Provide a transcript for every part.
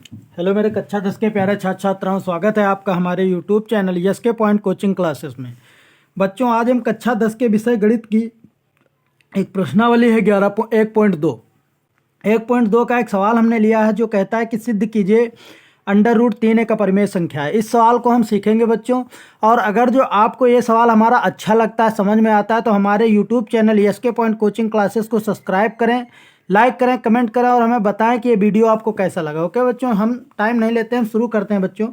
Hello मेरे कक्षा 10 के प्यारे छात्र छात्राओं, स्वागत है आपका हमारे यूट्यूब चैनल यस के पॉइंट कोचिंग क्लासेस में। बच्चों, आज हम कक्षा 10 के विषय गणित की एक प्रश्नावली है 1.2। 1.2 का एक सवाल हमने लिया है जो कहता है कि सिद्ध कीजिए √3 एक अपरिमेय संख्या है। इस सवाल को हम सीखेंगे बच्चों। और अगर जो आपको ये सवाल हमारा अच्छा लगता है, समझ में आता है, तो हमारे यूट्यूब चैनल यस के पॉइंट कोचिंग क्लासेस को सब्सक्राइब करें, लाइक करें, कमेंट करें और हमें बताएं कि ये वीडियो आपको कैसा लगा। ओके बच्चों, हम टाइम नहीं लेते हैं, हम शुरू करते हैं बच्चों।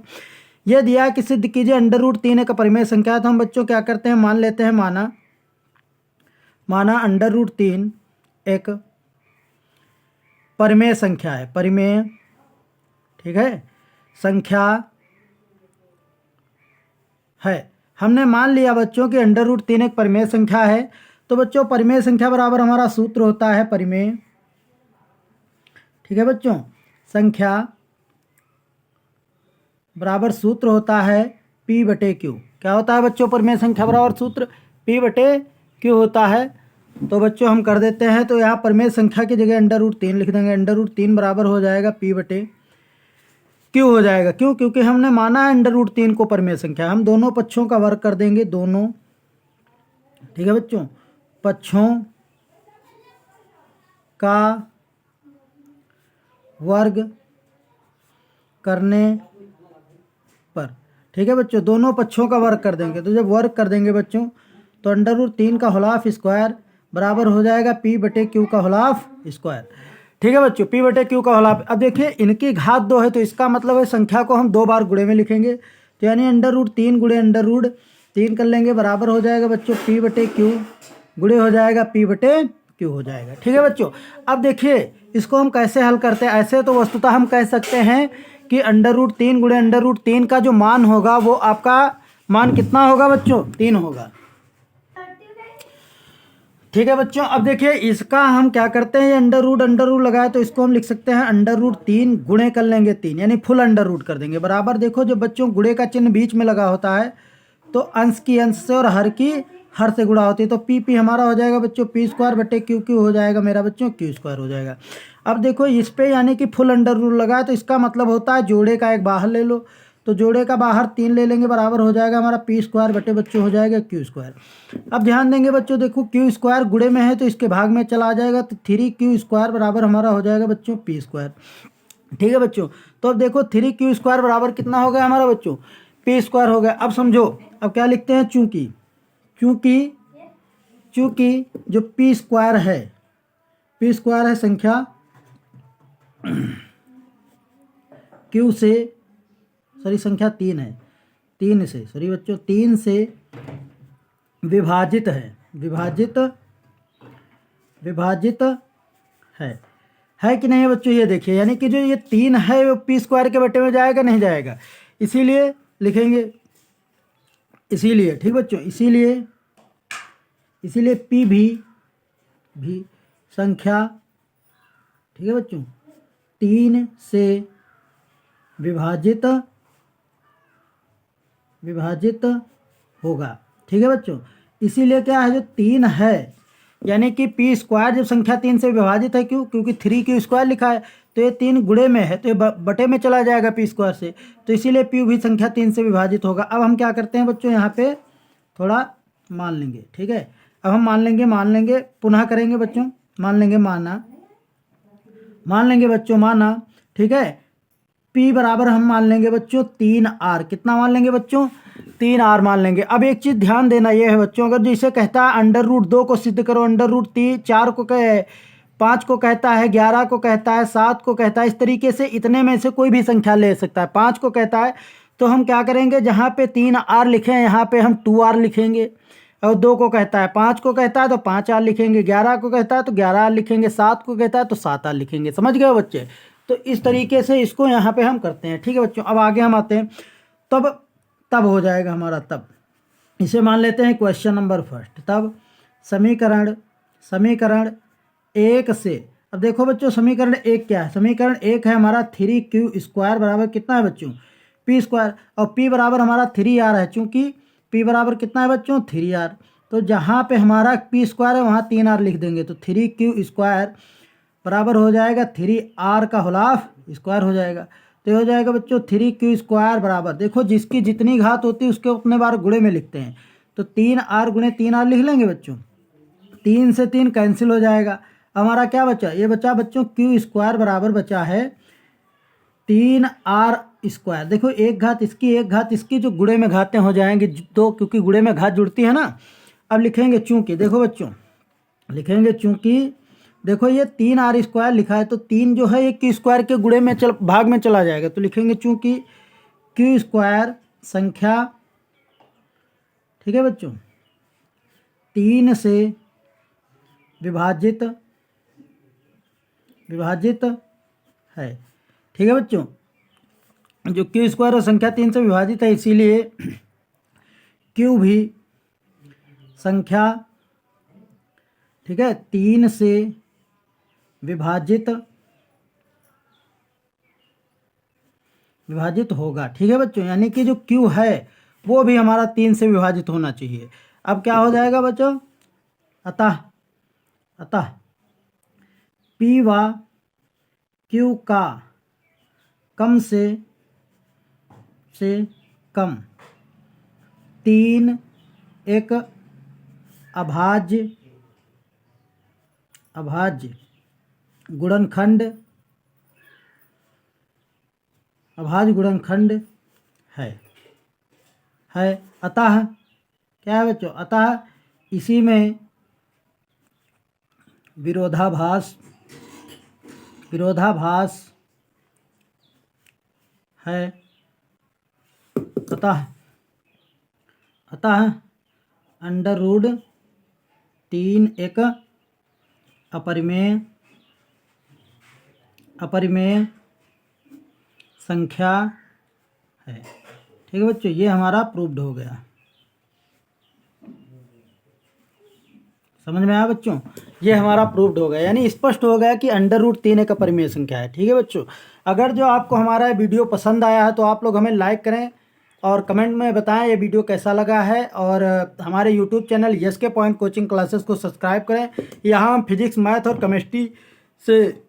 ये दिया है कि सिद्ध कीजिए √3 एक अपरिमेय संख्या है। तो हम बच्चों क्या करते हैं, मान लेते हैं, माना √3 एक परिमेय संख्या है, परिमेय, ठीक है, संख्या है। हमने मान लिया बच्चों कि √3 एक परिमेय संख्या है। तो बच्चों, परिमेय संख्या बराबर हमारा सूत्र होता है परिमेय, ठीक है बच्चों, संख्या बराबर सूत्र होता है P/Q। क्या होता है बच्चों, परिमेय संख्या बराबर सूत्र P/Q होता है। तो बच्चों हम कर देते हैं, तो यहाँ परिमेय संख्या की जगह √3 लिख देंगे। √3 बराबर हो जाएगा P/Q हो जाएगा। क्यों? क्योंकि हमने माना है √3 को परिमेय संख्या। हम दोनों पक्षों का वर्ग कर देंगे, दोनों, ठीक है बच्चों, पक्षों का वर्ग करने पर, ठीक है बच्चों, दोनों पक्षों का वर्ग कर देंगे। तो जब वर्ग कर देंगे बच्चों, तो √3 का होल ऑफ स्क्वायर बराबर हो जाएगा P/Q का होल ऑफ स्क्वायर। ठीक है बच्चों, P/Q का होल ऑफ। अब देखिए, इनकी घात 2 है, तो इसका मतलब है संख्या को हम 2 बार गुणे में लिखेंगे। तो यानी √3 गुणे √3 कर लेंगे, बराबर हो जाएगा बच्चों P/Q, गुणे हो जाएगा P/Q हो जाएगा। ठीक है बच्चों। अब देखिए, इसको हम कैसे हल करते हैं। ऐसे तो वस्तुतः हम कह सकते हैं कि √3 गुणे √3 का जो मान होगा वो आपका मान कितना होगा बच्चों, 3 होगा। ठीक है बच्चों। अब देखिए, इसका हम क्या करते हैं, अंडर रूट लगाए, तो इसको हम लिख सकते हैं √3 गुणे कर लेंगे 3, यानी फुल अंडर रूट कर देंगे। बराबर देखो, जब बच्चों गुणे का चिन्ह बीच में लगा होता है तो अंश की अंश से और हर की हर से गुणा होती है। तो P हमारा हो जाएगा बच्चों P² हो जाएगा मेरा बच्चों Q² हो जाएगा। अब देखो, इस पे यानी कि फुल अंडर रूट लगाए, तो इसका मतलब होता है जोड़े का एक बाहर ले लो। तो जोड़े का बाहर 3 ले लेंगे, बराबर हो जाएगा हमारा P² बच्चों हो जाएगा Q²। अब ध्यान देंगे बच्चों, देखो Q² गुणे में है तो इसके भाग में चला आ जाएगा, तो 3Q² बराबर हमारा हो जाएगा बच्चों P²। ठीक है बच्चों। तो अब देखो, 3Q² बराबर कितना हो गया हमारा बच्चों, P² हो गया। अब समझो, अब क्या लिखते हैं, चूंकि जो P² है संख्या Q से, सॉरी संख्या 3 है, 3 से, सॉरी बच्चों 3 से विभाजित है, विभाजित है कि नहीं है बच्चों। ये देखिए, यानी कि जो ये 3 है वो P² के बटे में जाएगा, नहीं जाएगा, इसीलिए लिखेंगे, इसीलिए, ठीक बच्चों, इसीलिए P भी संख्या, ठीक है बच्चों, 3 से विभाजित होगा। ठीक है बच्चों। इसीलिए क्या है, जो 3 है, यानी कि P² जब संख्या 3 से विभाजित है, क्यों? क्योंकि 3Q² लिखा है, तो ये 3 गुणे में है, तो ये बटे में चला जाएगा P² से, तो इसीलिए P भी संख्या 3 से विभाजित होगा। अब हम क्या करते हैं बच्चों, यहाँ पे थोड़ा मान लेंगे। ठीक है, अब हम मान लेंगे, पुनः करेंगे बच्चों, मान लेंगे बच्चों, माना, ठीक है। P बराबर हम मान लेंगे बच्चों 3R, कितना मान लेंगे बच्चों, 3R मान लेंगे। अब एक चीज़ ध्यान देना ये है बच्चों, अगर जैसे कहता है √2 को सिद्ध करो, √4 को 5 को कहता है, 11 को कहता है, 7 को कहता है, इस तरीके से इतने में से कोई भी संख्या ले सकता है। 5 को कहता है, तो हम क्या करेंगे, जहाँ पे 3R लिखे हैं यहाँ पे हम 2R लिखेंगे। और 2 को कहता है, 5 को कहता है तो 5R लिखेंगे, 11 को कहता है तो 11R लिखेंगे, 7 को कहता है तो 7R लिखेंगे। समझ गए बच्चे? तो इस तरीके से इसको यहाँ पे हम करते हैं। ठीक है बच्चों। अब आगे हम आते हैं, तब हो जाएगा हमारा, तब इसे मान लेते हैं क्वेश्चन नंबर फर्स्ट। तब समीकरण 1 से, अब देखो बच्चों, समीकरण 1 क्या है, समीकरण 1 है हमारा 3Q² बराबर कितना है बच्चों, P², और P बराबर हमारा 3R है, चूंकि P बराबर कितना है बच्चों, 3R। तो जहाँ पे हमारा P² है वहाँ 3R लिख देंगे, तो 3Q² बराबर हो जाएगा 3R का होल ऑफ स्क्वायर हो जाएगा। तो ये हो जाएगा बच्चों 3q² बराबर, देखो जिसकी जितनी घात होती है उसके उतने बार गुणे में लिखते हैं, तो 3r गुणे 3r लिख लेंगे बच्चों। 3 से 3 कैंसिल हो जाएगा। हमारा क्या बचा, ये बचा बच्चों q² बराबर बचा है 3r²। देखो एक घात इसकी जो गुणे में घातें हो जाएंगी दो, क्योंकि गुणे में घात जुड़ती है ना। अब लिखेंगे चूंकि, देखो बच्चों लिखेंगे चूंकि, देखो ये 3r² लिखा है, तो 3 जो है ये q² के गुणे में भाग में चला जाएगा, तो लिखेंगे चूंकि q² संख्या, ठीक है बच्चों, 3 से विभाजित है, ठीक है बच्चों। जो q² संख्या 3 से विभाजित है, इसीलिए q भी संख्या, ठीक है, 3 से विभाजित होगा, ठीक है बच्चों। यानी कि जो q है वो भी हमारा 3 से विभाजित होना चाहिए। अब क्या हो जाएगा बच्चों, अतः p व q का कम से कम 3 एक अभाज्य गुणनखंड है। अतः क्या है बच्चों, अतः इसी में विरोधाभास है। अतः √3 एक अपरिमेय संख्या है, ठीक है बच्चों। ये हमारा प्रूव्ड हो गया, समझ में आया बच्चों। ये हमारा प्रूव्ड हो गया, यानी स्पष्ट हो गया कि √3 एक अपरिमेय संख्या है, ठीक है बच्चों। अगर जो आपको हमारा वीडियो पसंद आया है तो आप लोग हमें लाइक करें और कमेंट में बताएं ये वीडियो कैसा लगा है, और हमारे YouTube channel SK point coaching classes को सब्सक्राइब करें। यहाँ हम फिजिक्स, मैथ और केमिस्ट्री से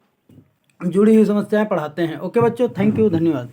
जुड़ी हुई समस्याएं पढ़ाते हैं। ओके बच्चों, थैंक यू, धन्यवाद।